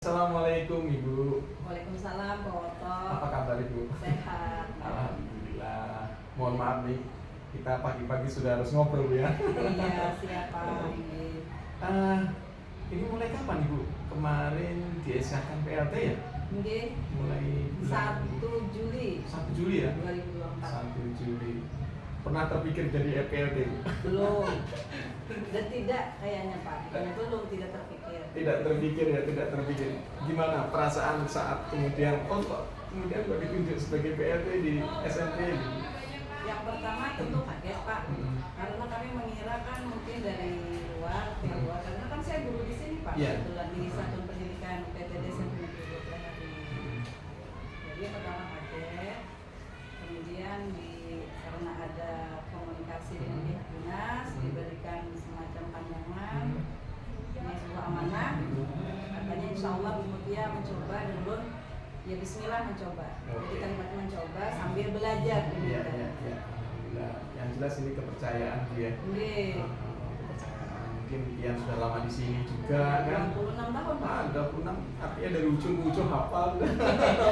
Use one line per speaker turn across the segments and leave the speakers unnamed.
Assalamualaikum Ibu.
Waalaikumsalam Pak Woto.
Apa kabar Ibu?
Sehat.
Alhamdulillah. Mohon maaf nih, kita pagi-pagi sudah harus ngobrol Bu ya.
Iya, siapa ini?
Ini mulai kapan Ibu? Kemarin di-SK-kan PLT ya?
Nggih.
Mulai
1 Juli
1 Juli ya?
2024.
1 Juli. Pernah terpikir jadi PLT?
Belum. Dan tidak kayaknya Pak. Kayaknya belum, tidak terpikir.
Tidak terpikir ya, tidak terpikir. Gimana perasaan saat kemudian kok ditunjuk sebagai PLT di SMP gitu?
Yang pertama tentu kaget Pak. Karena kami mengira kan mungkin dari luar, karena kan saya guru di sini Pak.
Iya.
Kebetulan di Satuan Pendidikan PTD SMP Negeri 12. Jadi yang pertama kaget. Kemudian karena ada komunikasi dengan pihak dinas, diberikan semacam pandangan. Ini sebuah amanah. Katanya insya Allah Bu Mutia mencoba dan belum. Ya Bismillah mencoba. Jadi kalimatnya mencoba sambil belajar.
Iya. Alhamdulillah. Yang jelas ini kepercayaan dia.
Nggih.
Kepercayaan. Mungkin Ian sudah lama di sini juga kan?
26 tahun Pak.
26. Artinya dari ujung ke ujung hafal.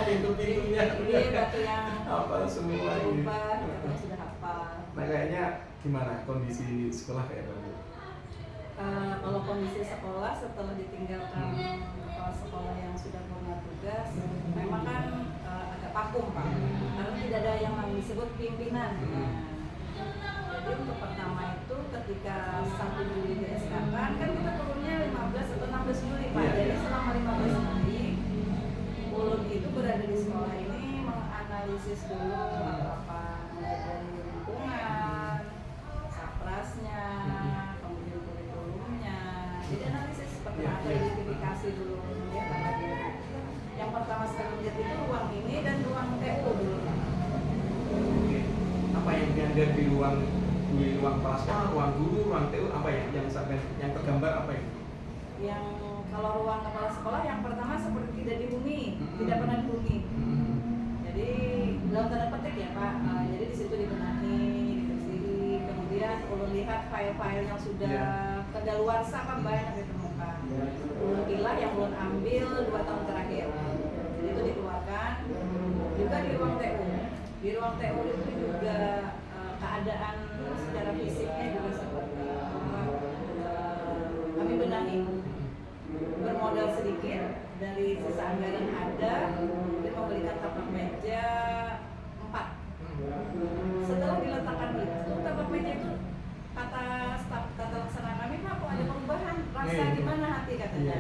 Pintu-pintunya.
Iya, batu yang
hafal semua ini.
berubah, katanya sudah hafal.
Nah kayaknya gimana kondisi sekolah kayak Bu?
Kalau kondisi sekolah setelah ditinggalkan kepala sekolah yang sudah purna tugas, memang kan agak vakum Pak, karena tidak ada yang disebut pimpinan. Jadi untuk pertama itu ketika 1 Juli di SK kan kita turunnya 15 atau 16 Juli Pak. Jadi selama 15 Juli Ulun itu berada di sekolah ini menganalisis dulu apa mulai dari lingkungan, saprasnya, kemudian kurikulumnya. Jadi analisis seperti apa, identifikasi dulu ya Pak. Yang pertama sekali melihat itu ruang ini dan ruang TU dulu.
Apa yang dianggap di ruang plasma, ruang guru, ruang TU apa ya yang tergambar apa itu?
Yang kalau ruang kepala sekolah yang pertama seperti tidak dihuni, tidak pernah dihuni. Jadi dalam tanda petik ya Pak. Jadi di situ dibenahi, dibersihi. Kemudian ulun lihat file-file yang sudah kedaluarsa kan banyak ditemukan. Ulun pilah yang ulun ambil 2 tahun terakhir. Jadi itu dikeluarkan. Juga di ruang TU. Di ruang TU itu juga keadaan secara fisiknya juga seperti kami benahi. Bermodal sedikit dari sisa anggaran ada, dia memberikan tapak meja 4. Setelah diletakkan itu, tapak meja itu kata staf tata laksana kami, Pak, kok ada perubahan, rasa gimana hati katanya.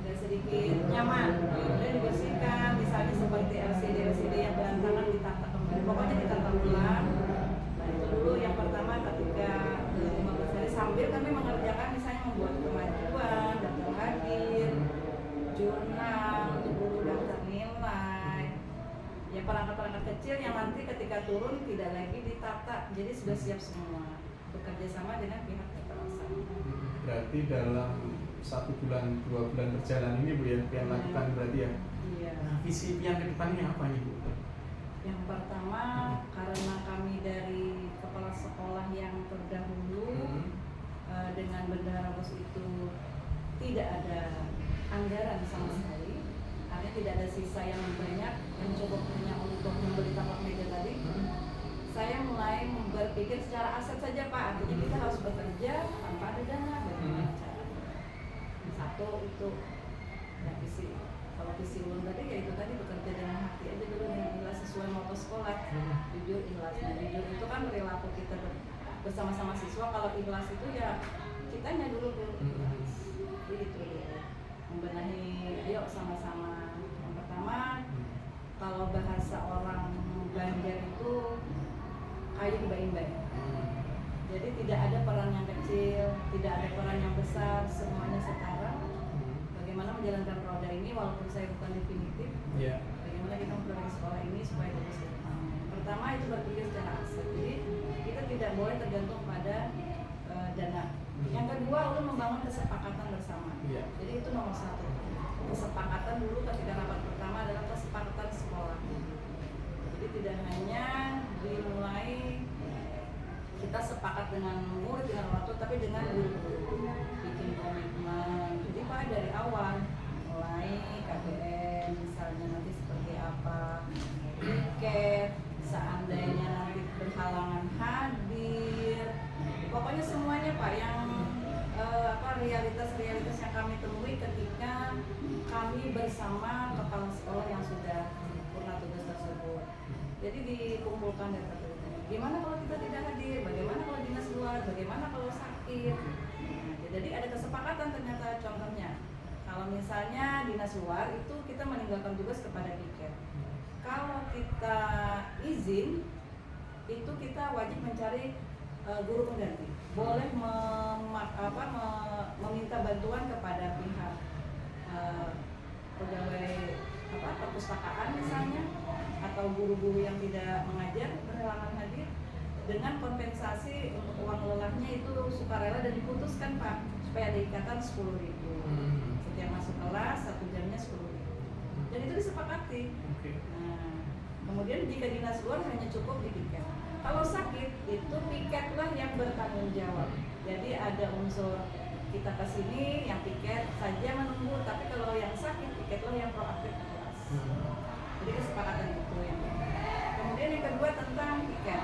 Ada sedikit nyaman, kemudian dibersihkan, misalnya seperti LCD yang berantakan ditata kembali, pokoknya ditata ulang. Nah itu dulu yang pertama ketika 15 hari sambil kami mengerjakan misalnya membuat kemajuan, daftar hadir, jurnal, untuk guru daftar nilai, ya perangkat-perangkat kecil yang nanti ketika turun tidak lagi ditata, jadi sudah siap semua, bekerja sama dengan pihak tata laksana.
Berarti dalam 1 bulan 2 bulan berjalan ini Bu ya, yang lakukan berarti ya.
Iya.
Nah, visi yang kedepannya apa nih Bu?
Yang pertama karena kami dari kepala sekolah yang terdahulu dengan bendahara bos itu tidak ada anggaran sama sekali, artinya tidak ada sisa yang banyak yang cukup hanya untuk membeli tapak meja tadi. Saya mulai berpikir secara aset saja Pak, artinya kita harus bekerja tanpa ada dana, bagaimana caranya. Satu itu ya visi. Kalau visi ulun tadi ya itu tadi bekerja dengan hati aja dulu, dengan ikhlas sesuai moto sekolah. Jujur ikhlas. Nah jujur itu kan perilaku kita bersama-sama siswa. Kalau ikhlas itu ya kitanya dulu ikhlas. Jadi itu dulu. Membenahi, ayo sama-sama. Yang pertama kalau bahasa orang Banjar itu kayu dibain-bain. Jadi tidak ada peran yang kecil, tidak ada peran yang besar, semuanya setara. Bagaimana menjalankan roda ini walaupun saya bukan definitif, bagaimana kita memperbaiki sekolah ini supaya terus berkembang. Pertama itu berpikir secara aset, jadi kita tidak boleh tergantung pada dana. Yang kedua ulun membangun kesepakatan bersama. Jadi itu nomor 1. Kesepakatan dulu ketika rapat pertama adalah kesepakatan sekolah. Jadi tidak hanya dimulai kita sepakat dengan murid, dengan orang tua, tapi dengan guru bikin komitmen. Jadi Pak dari awal mulai Pak yang realitas yang kami temui ketika kami bersama kepala sekolah yang sudah purna tugas tersebut. Jadi dikumpulkan data gimana kalau kita tidak hadir, bagaimana kalau dinas luar, bagaimana kalau sakit. Nah, jadi ada kesepakatan ternyata, contohnya kalau misalnya dinas luar itu kita meninggalkan tugas kepada piket. Kalau kita izin itu kita wajib mencari guru pengganti. Boleh meminta bantuan kepada pihak pegawai perpustakaan misalnya, atau guru-guru yang tidak mengajar berhalangan hadir, dengan kompensasi untuk uang lelahnya itu sukarela dan diputuskan Pak, supaya ada ikatan 10.000 setiap masuk kelas 1 jamnya 10.000, dan itu disepakati. Nah, kemudian jika dinas luar hanya cukup di piket. Kalau sakit itu piketlah yang bertanggung jawab. Jadi ada unsur kita ke sini yang piket saja menunggu, tapi kalau yang sakit piketlah yang proaktif ke kelas. Jadi kesepakatan itu yang. Kemudian yang kedua tentang piket.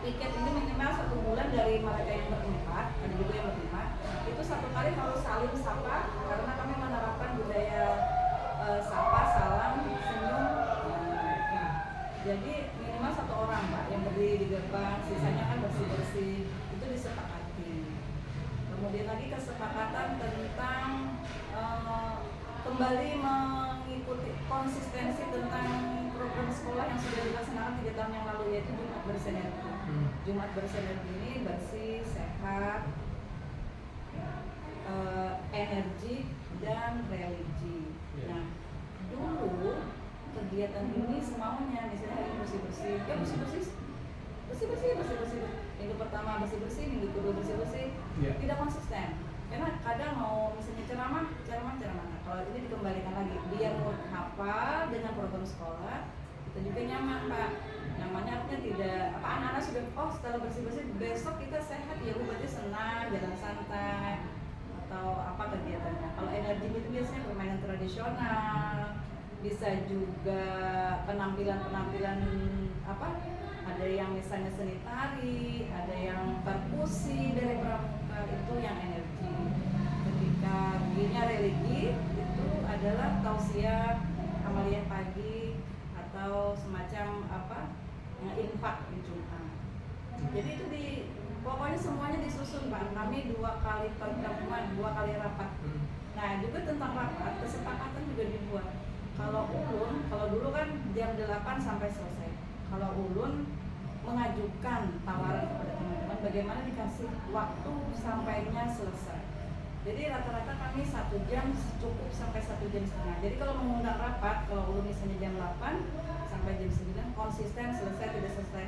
Piket ini minimal 1 bulan dari mereka yang berempat, ada juga yang berlima. Itu 1 kali harus saling sapa, karena kami menerapkan budaya sapa, salam, senyum. Jadi minimal 1 orang Pak yang berdiri di gerbang, sisanya kan bersih-bersih, itu disepakati. Kemudian lagi kesepakatan tentang kembali mengikuti konsistensi tentang program sekolah yang sudah dilaksanakan 3 tahun yang lalu, yaitu Jumat Bersinergi. Jumat Bersinergi ini bersih, sehat, energi, dan religi. Nah, dulu kegiatan ini semaunya, misalnya hari bersih-bersih, ya bersih-bersih. Minggu pertama bersih-bersih, minggu kedua bersih-bersih, tidak konsisten. Karena kadang mau misalnya ceramah. Nah, kalau ini dikembalikan lagi, biar murid hafal dengan program sekolah, kita juga nyaman Pak. Nyamannya artinya tidak, anak-anak sudah, setelah bersih-bersih besok kita sehat, ya berarti senang, jalan santai, atau apa kegiatannya. Kalau energi itu biasanya permainan tradisional, bisa juga penampilan ada yang misalnya seni tari, ada yang perkusi dari pramuka, itu yang energi. Ketika giginya religi itu adalah tausiah, amaliyah pagi, atau semacam infak di Jumat. Jadi itu pokoknya semuanya disusun Pak. Kami 2 kali pertemuan, 2 kali rapat. Nah juga tentang rapat, kesepakatan juga dibuat. Kalau ulun, kalau dulu kan jam 8 sampai selesai. Kalau ulun mengajukan tawaran kepada teman-teman bagaimana dikasih waktu sampainya selesai. Jadi rata-rata kami 1 jam cukup sampai 1 jam setengah. Jadi kalau mengundang rapat, kalau ulun misalnya jam 8 sampai jam 9, konsisten selesai tidak selesai.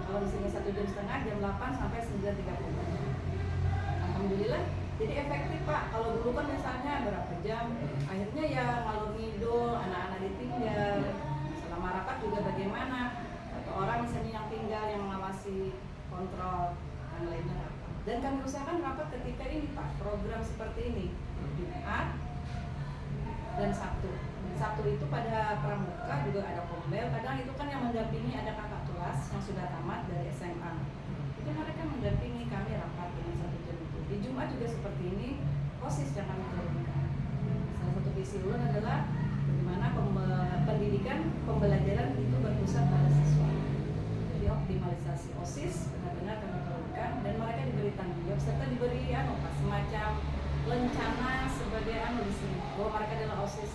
Kalau misalnya 1 jam setengah, jam 8 sampai 9.30. Alhamdulillah. Jadi efektif Pak. Kalau dulu kan misalnya berapa jam, akhirnya ya ngalur ngidul, anak-anak ditinggal. Selama rapat juga bagaimana, atau orang misalnya yang tinggal, yang mengawasi, kontrol, dan lainnya rapat. Dan kami usahakan rapat ketika ini Pak, program seperti ini, Jumat dan Sabtu. Sabtu itu pada pramuka juga ada kombel, kadang itu kan yang mendampingi ada kakak kelas yang sudah tamat dari SMA. Jadi mereka mendampingi kami rapat dengan 1 jam itu. Di Jumat juga seperti ini, OSIS yang kami turunkan. Salah satu visi ulun adalah bagaimana pendidikan, pembelajaran itu berpusat pada siswa. Jadi optimalisasi OSIS benar-benar kami turunkan, dan mereka diberi tanggung jawab serta diberi semacam lencana sebagai di sini bahwa mereka adalah OSIS.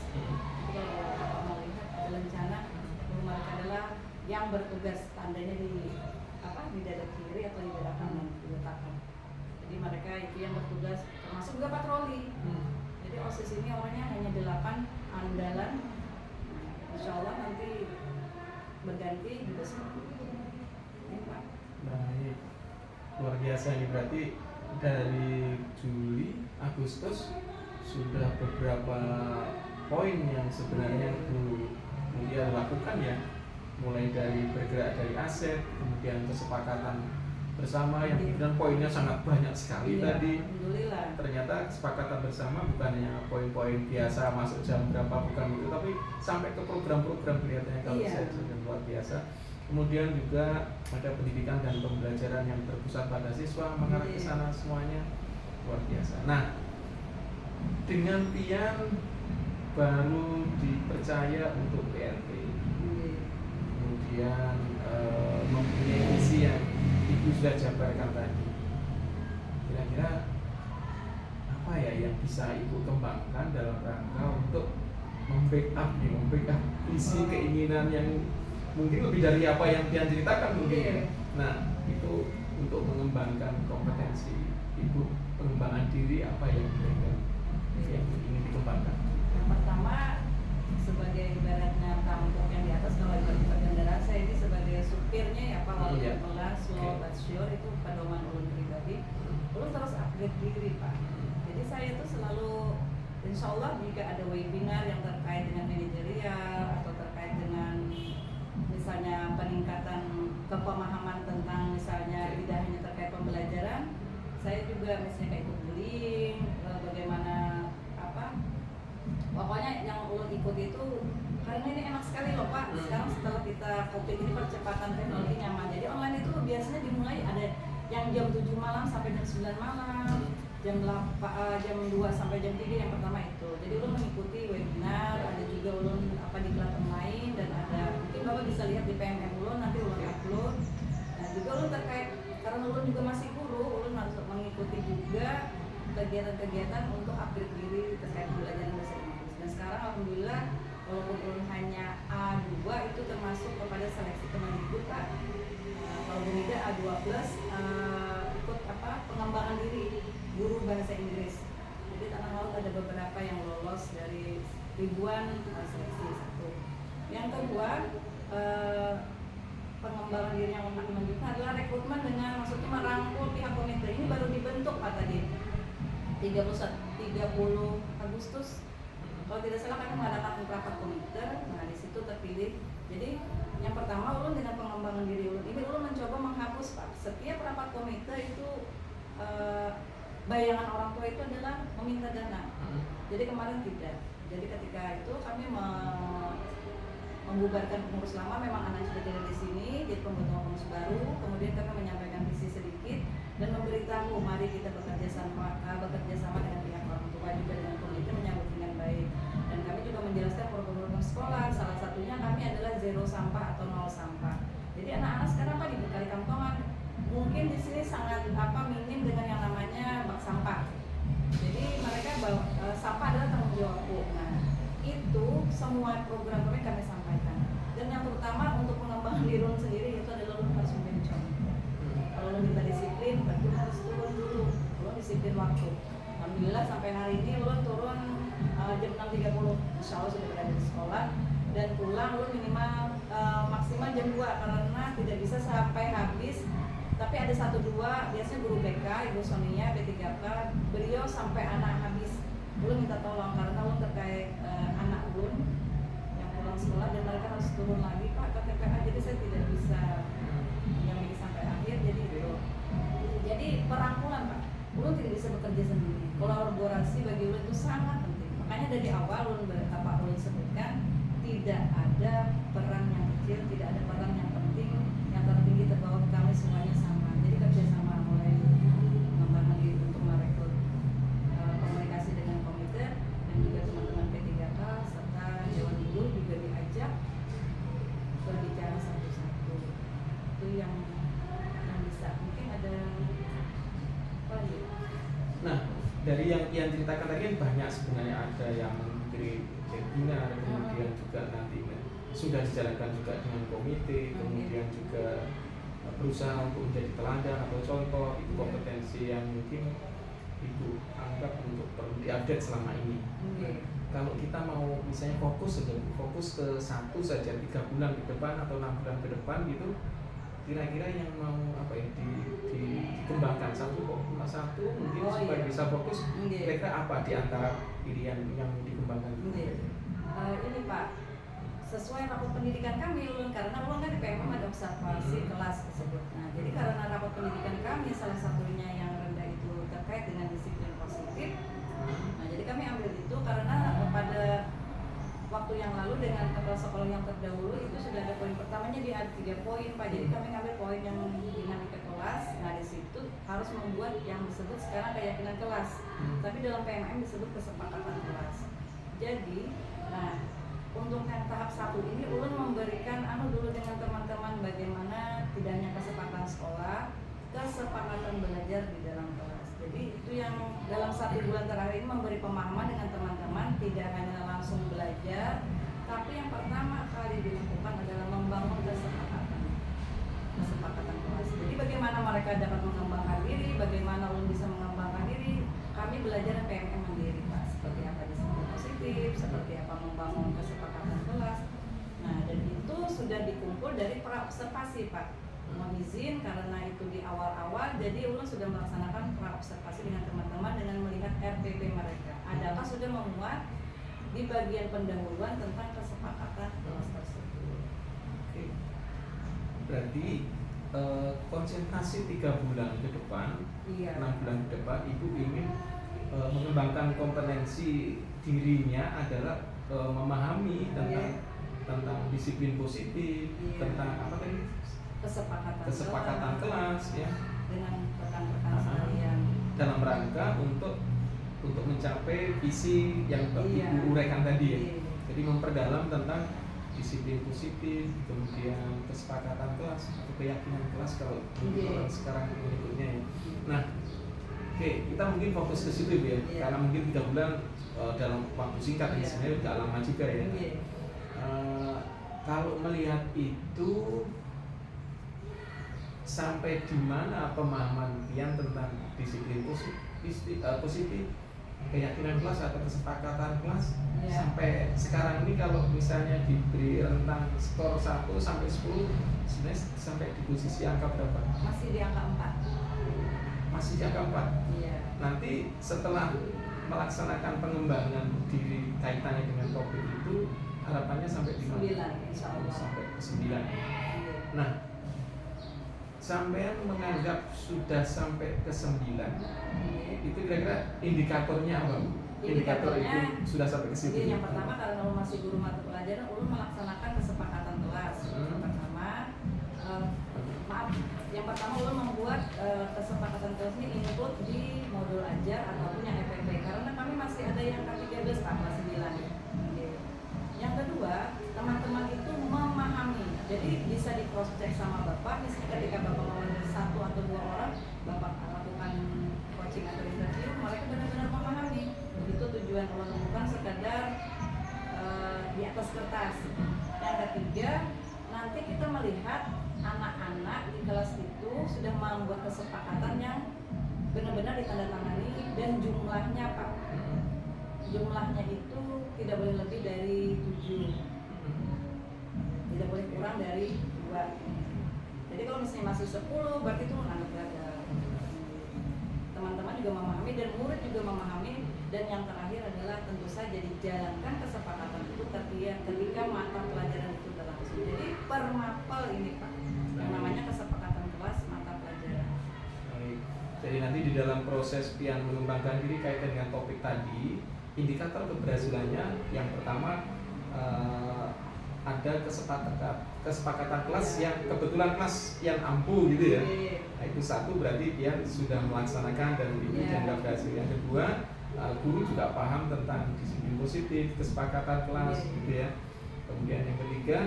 Kalau Bapak melihat ada lencana bahwa mereka adalah yang bertugas, tandanya di dada kiri atau di dada kanan diletakkan. Jadi mereka itu yang bertugas, termasuk juga patroli. Jadi OSIS ini orangnya hanya 8 andalan. Insya Allah nanti berganti juga seperti itu.
Baik, luar biasa ini, berarti dari Juli, Agustus sudah beberapa poin yang sebenarnya kemudian lakukan ya, mulai dari bergerak dari aset, kemudian kesepakatan bersama yang kemudian poinnya sangat banyak sekali tadi. Ternyata kesepakatan bersama bukan hanya poin-poin biasa masuk jam berapa, bukan itu, tapi sampai ke program-program kelihatannya kalau saya sudah luar biasa. Kemudian juga ada pendidikan dan pembelajaran yang terpusat pada siswa, mengarah ke sana semuanya luar biasa. Nah, dengan Pian baru dipercaya untuk PRT, kemudian mempunyai visi yang Ibu sudah jabarkan tadi. Kira-kira apa ya yang bisa Ibu kembangkan dalam rangka untuk membackup visi keinginan yang mungkin lebih dari apa yang Pian ceritakan mungkin. Nah, itu untuk mengembangkan kompetensi Ibu, pengembangan diri apa yang kira-kira yang ingin dikembangkan.
Yang pertama, sebagai ibaratnya tampuk yang di atas, kalau ibarat kendaraan saya ini sebagai supirnya ya Pak, walaupun pelan, slow but sure, itu pedoman ulun pribadi. Ulun terus upgrade diri Pak. Jadi saya tuh selalu, insya Allah jika ada webinar yang terkait dengan manajerial atau terkait dengan misalnya peningkatan kepemahaman tentang misalnya tidak hanya terkait pembelajaran, saya juga misalnya kayak ikut bullying, bagaimana pokoknya yang ulun ikut itu karena ini enak sekali loh Pak. Sekarang setelah kita COVID ini percepatan teknologi nyaman, jadi online itu biasanya dimulai ada yang jam 7 malam sampai jam 9 malam, jam 2 sampai jam 3 yang pertama itu. Jadi ulun mengikuti webinar, ada juga ulun di kelas online, dan ada mungkin Bapak bisa lihat di PMM ulun, nanti ulun upload. Nah juga ulun terkait, karena ulun juga masih guru, ulun harus mengikuti juga kegiatan-kegiatan untuk upgrade diri terkait pembelajaran bahasa Inggris. Dan sekarang alhamdulillah walaupun ulun hanya A2 itu termasuk kepada seleksi Kemendikbud Pak. Kalau Bumida A2 plus ikut pengembangan diri guru bahasa Inggris. Jadi tanah laut ada beberapa yang lolos dari ribuan seleksi satu. Yang kedua, pengembangan diri yang menunjukkan adalah rekrutmen dengan maksudnya merangkul pihak komite. Ini baru dibentuk Pak tadi 30 Agustus kalau tidak salah kami mengadakan rapat komite. Nah di situ terpilih. Jadi yang pertama ulun dengan pengembangan diri ulun ini ulun mencoba menghapus Pak, setiap rapat komite itu bayangan orang tua itu adalah meminta dana. Jadi kemarin tidak. Jadi ketika itu kami membubarkan pengurus lama, memang anak sudah tidak di sini, jadi pembentukan pengurus baru. Kemudian kami menyampaikan visi sedikit dan memberitahu mari kita bekerja sama dengan pihak orang tua juga dengan komite menyambut dengan baik. Dan kami juga menjelaskan program-program sekolah, salah satunya kami adalah zero sampah atau nol sampah. Jadi anak-anak sekarang Pak dibekali kantongan, mungkin di sini sangat minim dengan yang namanya bak sampah. Jadi mereka sampah adalah tanggung jawabku. Nah itu semua program kami sampaikan. Dan yang terutama untuk pengembangan diri sendiri itu adalah lu harus menjadi contoh. Kalau lu minta disiplin, berarti harus turun dulu. Lu disiplin waktu. Alhamdulillah sampai hari ini lu turun jam 6.30, insya Allah sudah berada di sekolah, dan pulang lu minimal maksimal jam 2 karena tidak bisa sampai habis. Tapi ada 1-2 biasanya guru BK, Ibu Sonia P3K, beliau sampai anak habis. Ulun minta tolong karena ulun terkait anak ulun yang pulang sekolah dan mereka harus turun lagi Pak ke TPA, jadi saya tidak bisa mendampingi sampai akhir. Jadi itu, jadi perangkulan Pak, ulun tidak bisa bekerja sendiri. Kolaborasi bagi ulun itu sangat penting. Makanya dari awal ulun sebutkan tidak ada peran yang kecil, tidak ada peran yang penting, yang tertinggi terbawa kami semuanya sama. Jadi kerjasama mulai mengembangkan diri untuk merekrut komunikasi dengan komite dan juga teman-teman P3K serta Dewan Guru juga diajak berbicara satu-satu. Itu yang bisa. Mungkin ada apa lagi?
Nah, dari yang ceritakan tadi kan banyak sebenarnya, ada yang mengikuti webinar, kemudian juga nanti sudah dijalankan juga dengan komite, kemudian juga berusaha untuk menjadi teladan atau contoh. Itu kompetensi yang mungkin Ibu anggap untuk perlu diupdate selama ini. Kalau kita mau misalnya fokus ke satu saja 3 bulan ke depan atau 6 bulan ke depan gitu, kira-kira yang mau dikembangkan satu mungkin supaya bisa fokus, kira-kira apa di antara pilihan yang dikembangkan?
Ini Pak, sesuai rapot pendidikan kami ulun, karena ulun kan di PMM ada observasi kelas tersebut. Nah jadi karena rapot pendidikan kami salah satunya yang rendah itu terkait dengan disiplin positif. Nah jadi kami ambil itu karena pada waktu yang lalu dengan kepala sekolah yang terdahulu itu sudah ada poin pertamanya di ada 3 poin Pak. Jadi kami ngambil poin yang dinamika kelas. Nah di situ harus membuat yang disebut sekarang keyakinan kelas. Tapi dalam PMM disebut kesepakatan kelas. Jadi, nah untuk yang tahap 1 ini ulun memberikan dulu dengan teman-teman bagaimana tidak hanya kesepakatan sekolah, kesepakatan belajar di dalam kelas. Jadi itu yang dalam 1 bulan terakhir ini memberi pemahaman dengan teman-teman, tidak hanya langsung belajar, tapi yang pertama kali dilakukan adalah membangun kesepakatan kelas. Jadi bagaimana mereka dapat mengembangkan diri, bagaimana ulun bisa mengembangkan diri, kami belajar PMM mandiri Pak, seperti apa disiplin positif, seperti apa membangun kesepakatan kelas. Nah dan itu sudah dikumpul dari praobservasi Pak. Mohon izin karena itu di awal-awal, jadi ulun sudah melaksanakan praobservasi dengan teman-teman dengan melihat RPP mereka. Adakah sudah memuat di bagian pendahuluan tentang kesepakatan kelas tersebut.
Oke. Berarti konsentrasi 3 bulan ke depan,
Iya.
6 bulan ke depan, Ibu ingin mengembangkan kompetensi dirinya adalah memahami tentang disiplin positif,
Iya.
tentang apa tadi?
Kesepakatan
kelas ya,
dengan rekan-rekan sekalian
dalam rangka untuk mencapai visi yang
Iya.
Ibu uraikan tadi ya.
Iya.
Jadi memperdalam tentang disiplin positif, kemudian kesepakatan kelas atau keyakinan kelas kalau
Iya.
sekarang menyebutnya ya. Nah, oke, kita mungkin fokus ke situ ya,
Iya.
karena mungkin 3 bulan dalam waktu singkat,
Iya.
sebenarnya udah lama juga ya.
Iya.
Kalau melihat itu, sampai di mana pemahaman Pian tentang disiplin positif, keyakinan kelas atau kesepakatan kelas
Ya.
sampai sekarang ini kalau misalnya diberi rentang skor 1 sampai 10 sebenarnya sampai di posisi angka berapa?
Masih di angka 4.
Masih di angka 4.
Iya.
Nanti setelah melaksanakan pengembangan diri kaitannya dengan topik itu harapannya sampai di mana?
9 insya Allah.
Sampai ke 9.
Iya.
Nah, sampean menganggap sudah sampai ke 9,
Iya.
itu kira-kira indikatornya apa? Indikator itu
Indikatornya,
sudah sampai ke situ.
Jadi yang pertama karena ulun masih guru mata pelajaran, ulun melaksanakan kesepakatan kelas. Yang pertama, yang pertama ulun membuat kesepakatan kelas ini input di modul ajar ataupun yang FPP karena kami masih ada yang K13 Pak, kelas 9. Yang kedua, teman-teman itu memahami. Jadi bisa di cross check sama Bapak, misalnya ketika Bapak memanggil 1 atau 2 orang, Bapak lakukan coaching atau interview, mereka benar-benar memahami. Itu tujuan ulun, bukan sekadar di atas kertas. Yang ketiga, nanti kita melihat anak-anak di kelas itu sudah membuat kesepakatan yang benar-benar ditandatangani dan jumlahnya Pak. Jumlahnya itu tidak boleh lebih dari 7, tidak boleh kurang dari 2. Jadi kalau misalnya masih 10 berarti itu anak gagal. Teman-teman juga memahami dan murid juga memahami. Dan yang terakhir adalah tentu saja dijalankan kesepakatan itu ketika mata pelajaran itu berlangsung. Jadi per mapel ini Pak, yang namanya kesepakatan kelas mata pelajaran.
Baik. Jadi nanti di dalam proses Pian mengembangkan diri kaitan dengan topik tadi, indikator keberhasilannya yang pertama ada kesepakatan kelas yang kebetulan kelas yang ampuh gitu ya. Nah, itu 1 berarti Pian sudah melaksanakan dan Ibu dianggap berhasil. Yang kedua, guru juga paham tentang disiplin positif, kesepakatan kelas gitu ya. Kemudian yang ketiga,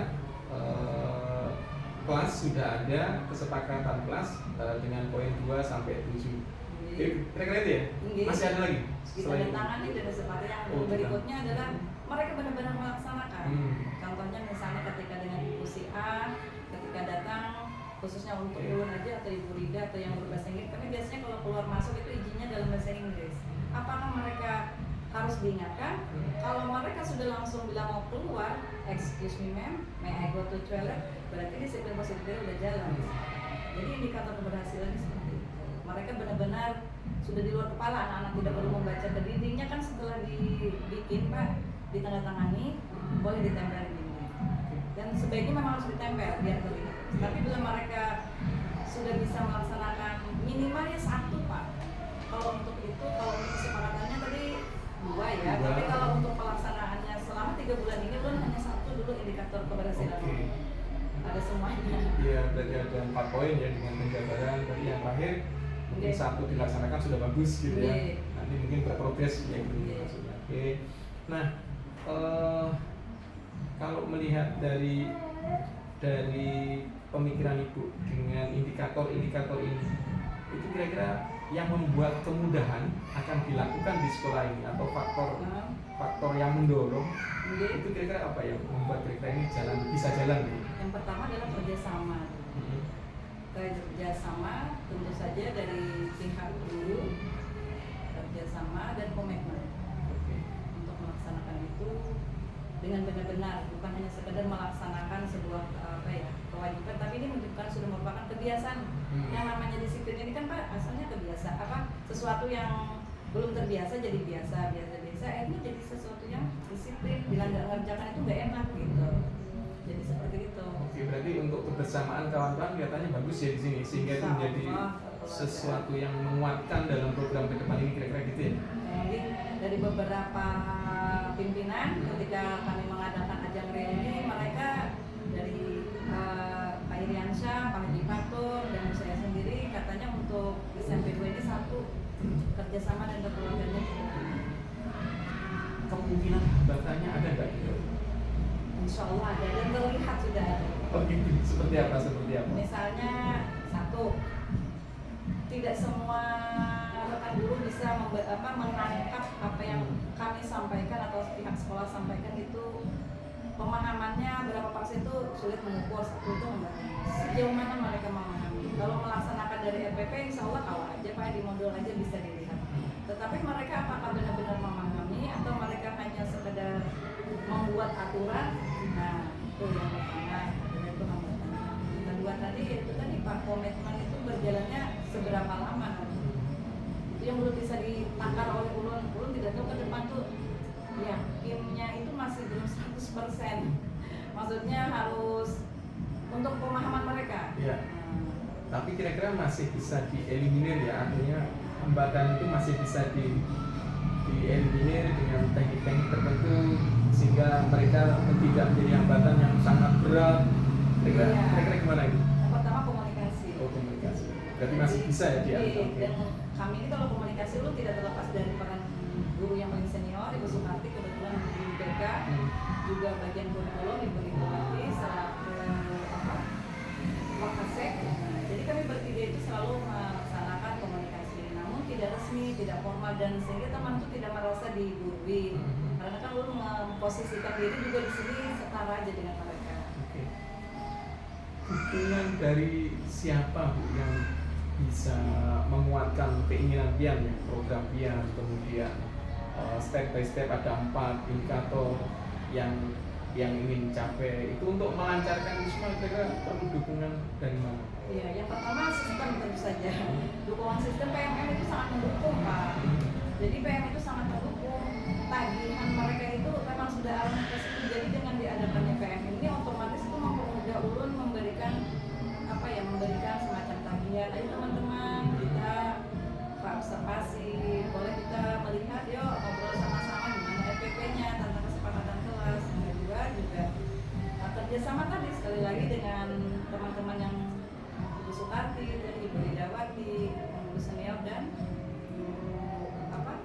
kelas sudah ada kesepakatan kelas dengan poin 2 sampai 7. Kira-kira itu ya? Masih ada lagi?
Ditandatangani dan seperti yang berikutnya adalah mereka benar-benar melaksanakan. Contohnya misalnya ketika dengan Ibu si A, ketika datang khususnya untuk ulun aja atau Ibu Rida atau yang berbahasa Inggris, kami biasanya kalau keluar masuk itu izinnya dalam bahasa Inggris. Apakah mereka harus diingatkan? Kalau mereka sudah langsung bilang mau keluar, excuse me ma'am, may I go to toilet, berarti disiplin positifnya udah jalan. Jadi indikator keberhasilan seperti itu. Mereka benar-benar sudah di luar kepala, anak-anak tidak perlu membaca ke dindingnya kan setelah dibikin Pak, ditandatangani, boleh ditempel di dinding. Dan sebaiknya memang harus ditempel biar terlihat. Tapi bila mereka sudah bisa melaksanakan minimal ya 1 Pak. Kalau untuk kesepakatannya tadi 2 ya. Tapi kalau untuk pelaksanaannya selama 3 bulan ini
berarti ada 4 poin ya dengan penjabaran. Tadi yang terakhir mungkin
Oke.
1 dilaksanakan sudah bagus gitu ya.
Oke.
Nanti mungkin berprogres ya gitu
Oke.
maksudnya. Oke. Nah, kalau melihat dari pemikiran Ibu dengan indikator-indikator ini, itu kira-kira yang membuat kemudahan akan dilakukan di sekolah ini atau faktor yang mendorong
Oke.
itu kira-kira apa yang membuat kira-kira ini bisa jalan gitu?
Yang pertama adalah kerjasama. Kerjasama tentu saja dari pihak guru, kerjasama dan komitmen
Oke.
untuk melaksanakan itu dengan benar-benar, bukan hanya sekedar melaksanakan sebuah kewajiban, tapi ini menunjukkan sudah merupakan kebiasaan. Yang namanya disiplin ini kan Pak asalnya kebiasaan, sesuatu yang belum terbiasa jadi biasa, akhirnya jadi sesuatu yang disiplin. Bila nggak ngerjakan itu nggak enak gitu. Jadi seperti itu.
Oke, berarti untuk kebersamaan kawan-kawan kelihatannya bagus ya di sini, sehingga itu menjadi sesuatu yang menguatkan dalam program ke depan ini, kira-kira gitu ya.
Jadi dari beberapa pimpinan ketika kami mengadakan ajang reuni, mereka dari Pak Iriansyah, Pak Haji Fatur, dan saya sendiri katanya untuk SMP 2 ini satu kerjasama dan kekeluarganya.
Kemungkinan hambatannya ada nggak gitu?
Insya Allah ada dan terlihat sudah ada.
Oh gitu, seperti apa?
Misalnya satu, tidak semua rekan guru bisa menangkap apa yang kami sampaikan atau pihak sekolah sampaikan itu, pemahamannya berapa persen itu sulit mengukur. Satu itu enggak. Sejauh mana mereka memahami. Kalau melaksanakan dari RPP insya Allah kalau aja Pak di modul aja bisa dilihat. Tetapi mereka apakah benar-benar memahami atau mereka hanya sekedar membuat aturan? Nah itu yang pertama. Itu hambatannya. Kedua tadi itu tadi Pak, komitmen itu berjalannya seberapa lama? Itu yang belum bisa ditakar oleh ulun. Ulun tidak tahu ke depan tuh yakinnya itu masih belum 100%. Maksudnya harus untuk pemahaman mereka.
Ya. Tapi kira-kira masih bisa dieliminir ya, artinya hambatan itu masih bisa dieliminir dengan teknik-teknik tertentu sehingga mereka tidak menjadi hambatan yang sangat berat. Kira-kira gimana itu?
Yang pertama komunikasi.
Oh, komunikasi. Berarti masih bisa ya dia.
Dan kami ini kalau komunikasi lu tidak terlepas dari peran guru yang paling senior, Ibu Sukarti, kebetulan di BK, juga bagian kurikulum Ibu Ridwati, selaku Wakasek. Jadi kami bertiga itu selalu melaksanakan komunikasi, namun tidak resmi, tidak formal, dan sehingga teman itu tidak merasa digurui. Karena kan lu memposisikan diri juga di sini setara aja dengan mereka.
Oke. Dukungan dari siapa Bu yang bisa menguatkan keinginan Pian ya, program Pian, kemudian step by step ada 4 indikator yang ingin dicapai, itu untuk melancarkan itu semua kira-kira perlu dukungan dari mana?
Iya, yang pertama sistem tentu saja. Dukungan sistem PMM itu sangat mendukung Pak. Jadi PM itu sangat mendukung. Tagihan mereka itu memang sudah arahnya ke situ. Jadi dengan diadakannya PM ini otomatis itu mempermudah ulun memberikan semacam tagihan. Ayo teman-teman kita observasi, boleh kita melihat yuk ngobrol sama-sama gimana RPP-nya tentang kesepakatan kelas. Yang kedua juga kerjasama tadi sekali lagi dengan teman-teman yang Ibu Sukarti, dan Ibu Ridawati, Ibu Senior dan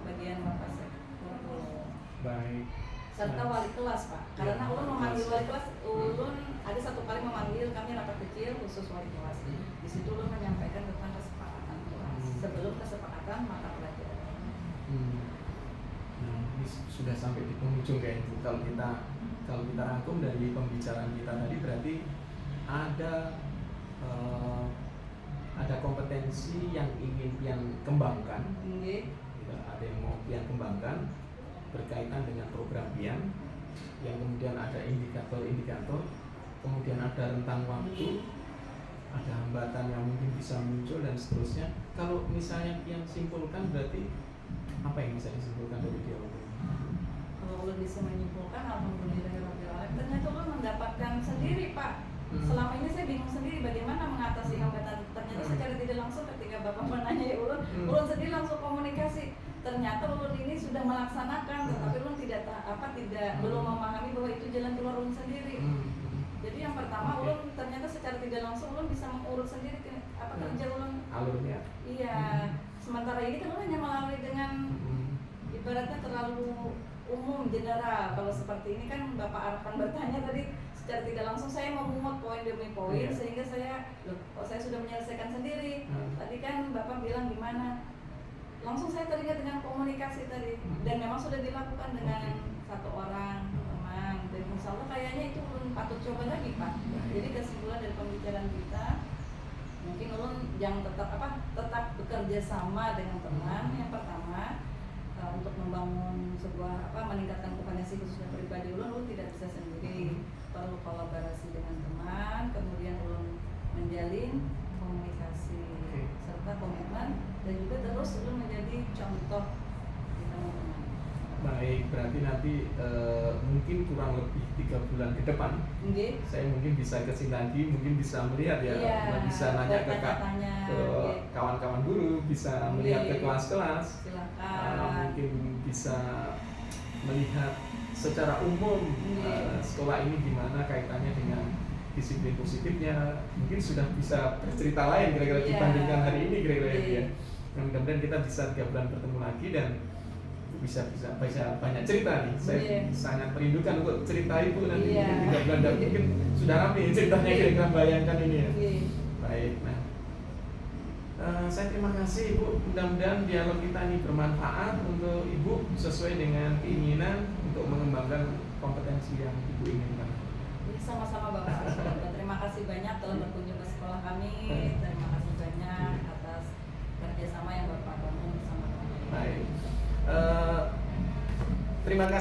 bagian Bapak Sekurikulum.
Baik.
Serta wali kelas Pak. Karena ulun memanggil wali kelas, ulun ada satu kali memanggil kami rapat kecil khusus wali kelas. Di situ ulun menyampaikan tentang kesepakatan kelas sebelum kesepakatan mata pelajaran.
Nah, ini sudah sampai di penghujung kayak itu. Kalau kita rangkum dari pembicaraan kita tadi, berarti ada kompetensi yang ingin Pian kembangkan. Ada yang mau Pian kembangkan berkaitan dengan program Pian, yang kemudian ada indikator-indikator, kemudian ada rentang waktu, ada hambatan yang mungkin bisa muncul dan seterusnya. Kalau misalnya Pian simpulkan, berarti apa yang bisa disimpulkan dari dialog ini?
Kalau ulun bisa menyimpulkan, alhamdulillah, ternyata ulun mendapatkan sendiri Pak. Selama ini saya bingung sendiri bagaimana mengatasi hambatan. Ternyata secara tidak langsung ketika Bapak menanya ulun sendiri langsung komunikasi. Ternyata ulun ini sudah melaksanakan, tetapi ulun belum memahami bahwa itu jalan keluar ulun sendiri. Jadi yang pertama
Oke.
ulun ternyata secara tidak langsung ulun bisa mengurut sendiri apa
Nah.
kerja ulun.
Alurnya.
Iya. Sementara ini kan ulun hanya melalui dengan ibaratnya terlalu umum general. Kalau seperti ini kan Bapak akan bertanya tadi secara tidak langsung saya memungut poin demi poin
Iya.
sehingga saya kok saya sudah menyelesaikan sendiri.
Hmm.
Tadi kan Bapak bilang gimana? Langsung saya teringat dengan komunikasi tadi dan memang sudah dilakukan dengan satu orang teman dan insya Allah kayaknya itu ulun patut coba lagi Pak. Jadi kesimpulan dari pembicaraan kita mungkin ulun yang tetap bekerja sama dengan teman yang pertama untuk membangun sebuah meningkatkan kompetensi khususnya pribadi ulun tidak bisa sendiri, perlu kolaborasi dengan teman, kemudian ulun menjalin komunikasi serta komitmen dan juga terus ulun menjadi contoh di teman-teman.
Baik, berarti nanti mungkin kurang lebih 3 bulan ke depan
Nggih.
saya mungkin bisa ke sini lagi, mungkin bisa melihat ya,
Iya,
bisa nanya ke
bertanya-tanya, nggih.
kawan-kawan guru, bisa melihat ke
Nggih.
kelas-kelas,
Silakan.
mungkin bisa melihat secara umum
Nggih.
sekolah ini gimana kaitannya dengan disiplin positifnya, mungkin sudah bisa bercerita lain kira-kira
Iya.
dibandingkan hari ini kira-kira
Nggih.
ya. Mudah-mudahan kita bisa 3 bulan bertemu lagi dan bisa banyak cerita nih. Saya
Iya.
sangat merindukan untuk cerita itu nanti
Iya.
mungkin 3 bulan dan mungkin sudah ramai ceritanya kira-kira bayangkan ini ya.
Nggih.
Baik, nah saya terima kasih Ibu. Mudah-mudahan dialog kita ini bermanfaat untuk Ibu sesuai dengan keinginan untuk mengembangkan kompetensi yang Ibu inginkan.
Jadi sama-sama Bapak. Terima kasih banyak telah berkunjung ke sekolah kami. Terima kasih banyak atas kerjasama yang Bapak bangun bersama kami.
Baik, terima kasih.